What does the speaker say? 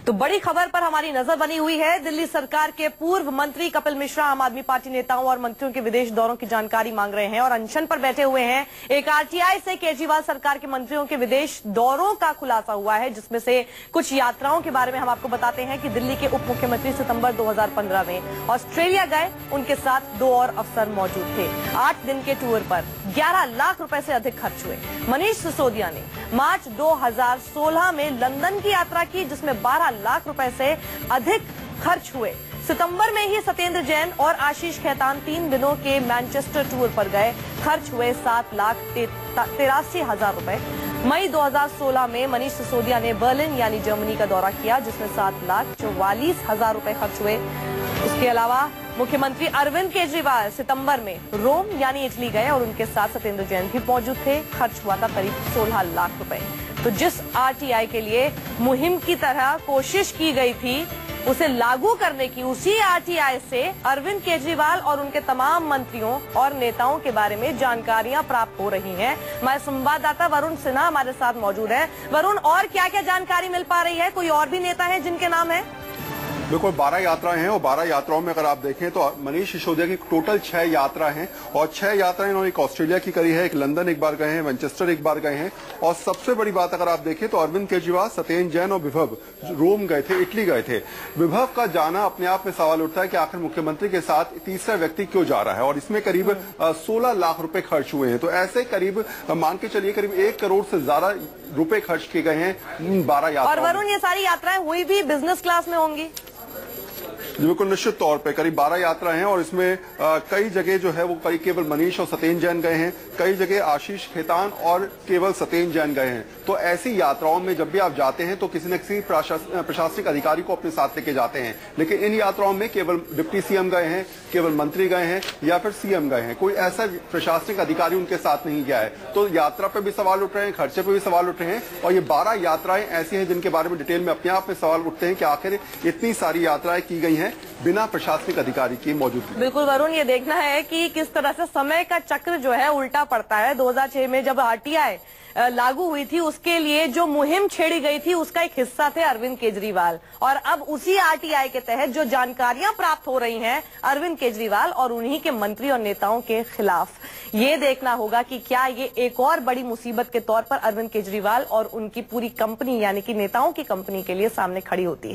तो बड़ी खबर पर हमारी नजर बनी हुई है। दिल्ली सरकार के पूर्व मंत्री कपिल मिश्रा आम आदमी पार्टी नेताओं और मंत्रियों के विदेश दौरों की जानकारी मांग रहे हैं और अनशन पर बैठे हुए हैं। एक आरटीआई से केजरीवाल सरकार के मंत्रियों के विदेश दौरों का खुलासा हुआ है, जिसमें से कुछ यात्राओं के बारे में हम आपको बताते हैं कि दिल्ली के उप मुख्यमंत्री सितंबर 2015 में ऑस्ट्रेलिया गए, उनके साथ 2 और अफसर मौजूद थे। 8 दिन के टूर पर 11 लाख रुपए से अधिक खर्च हुए। मनीष सिसोदिया ने मार्च 2016 में लंदन की यात्रा की, जिसमें 12 लाख रुपए से अधिक खर्च हुए। सितंबर में ही सत्येंद्र जैन और आशीष खेतान 3 दिनों के मैनचेस्टर टूर पर गए, खर्च हुए 7,83,000 रुपए। मई 2016 में मनीष सिसोदिया ने बर्लिन यानी जर्मनी का दौरा किया, जिसमें 7,44,000 रुपए खर्च हुए। उसके अलावा मुख्यमंत्री अरविंद केजरीवाल सितंबर में रोम यानी इटली गए और उनके साथ सत्येंद्र जैन भी मौजूद थे। खर्च हुआ था करीब 16 लाख रुपए। तो जिस आरटीआई के लिए मुहिम की तरह कोशिश की गई थी उसे लागू करने की, उसी आरटीआई से अरविंद केजरीवाल और उनके तमाम मंत्रियों और नेताओं के बारे में जानकारियां प्राप्त हो रही हैं। हमारे संवाददाता वरुण सिन्हा हमारे साथ मौजूद है। वरुण, और क्या क्या जानकारी मिल पा रही है? कोई और भी नेता है जिनके नाम है? बिल्कुल 12 यात्राएं हैं और 12 यात्राओं में अगर आप देखें तो मनीष सिसोदिया की टोटल 6 यात्रा हैं और 6 यात्राएं इन्होंने एक ऑस्ट्रेलिया की करी है, एक लंदन एक बार गए हैं, मैनचेस्टर एक बार गए हैं और सबसे बड़ी बात अगर आप देखें तो अरविंद केजरीवाल, सत्येंद्र जैन और विभव रोम गए थे, इटली गए थे। विभव का जाना अपने आप में सवाल उठता है कि आखिर मुख्यमंत्री के साथ तीसरा व्यक्ति क्यों जा रहा है और इसमें करीब 16 लाख रुपए खर्च हुए हैं। तो ऐसे करीब मान के चलिए करीब 1 करोड़ से ज्यादा रुपए खर्च किए गए हैं 12 यात्राओं। और वरुण, ये सारी यात्राएं हुई भी बिजनेस क्लास में होंगी? बिल्कुल निश्चित तौर पे करीब 12 यात्रा हैं और इसमें कई जगह जो है वो केवल मनीष और सत्येंद्र जैन गए हैं, कई जगह आशीष खेतान और केवल सत्येंद्र जैन गए हैं। तो ऐसी यात्राओं में जब भी आप जाते हैं तो किसी न किसी प्रशासनिक अधिकारी को अपने साथ लेके जाते हैं, लेकिन इन यात्राओं में केवल डिप्टी सीएम गए हैं, केवल मंत्री गए हैं या फिर सीएम गए हैं, कोई ऐसा प्रशासनिक अधिकारी उनके साथ नहीं गया है। तो यात्रा पे भी सवाल उठ रहे हैं, खर्चे पे भी सवाल उठ रहे हैं और ये 12 यात्राएं ऐसी हैं जिनके बारे में डिटेल में अपने आप में सवाल उठते हैं कि आखिर इतनी सारी यात्राएं की गई हैं बिना प्रशासनिक अधिकारी की मौजूदगी। बिल्कुल वरुण, ये देखना है कि किस तरह से समय का चक्र जो है उल्टा पड़ता है। 2006 में जब आरटीआई लागू हुई थी, उसके लिए जो मुहिम छेड़ी गई थी उसका एक हिस्सा थे अरविंद केजरीवाल, और अब उसी आरटीआई के तहत जो जानकारियां प्राप्त हो रही हैं अरविंद केजरीवाल और उन्हीं के मंत्री और नेताओं के खिलाफ, ये देखना होगा कि क्या ये एक और बड़ी मुसीबत के तौर पर अरविंद केजरीवाल और उनकी पूरी कंपनी यानी कि नेताओं की कंपनी के लिए सामने खड़ी होती है।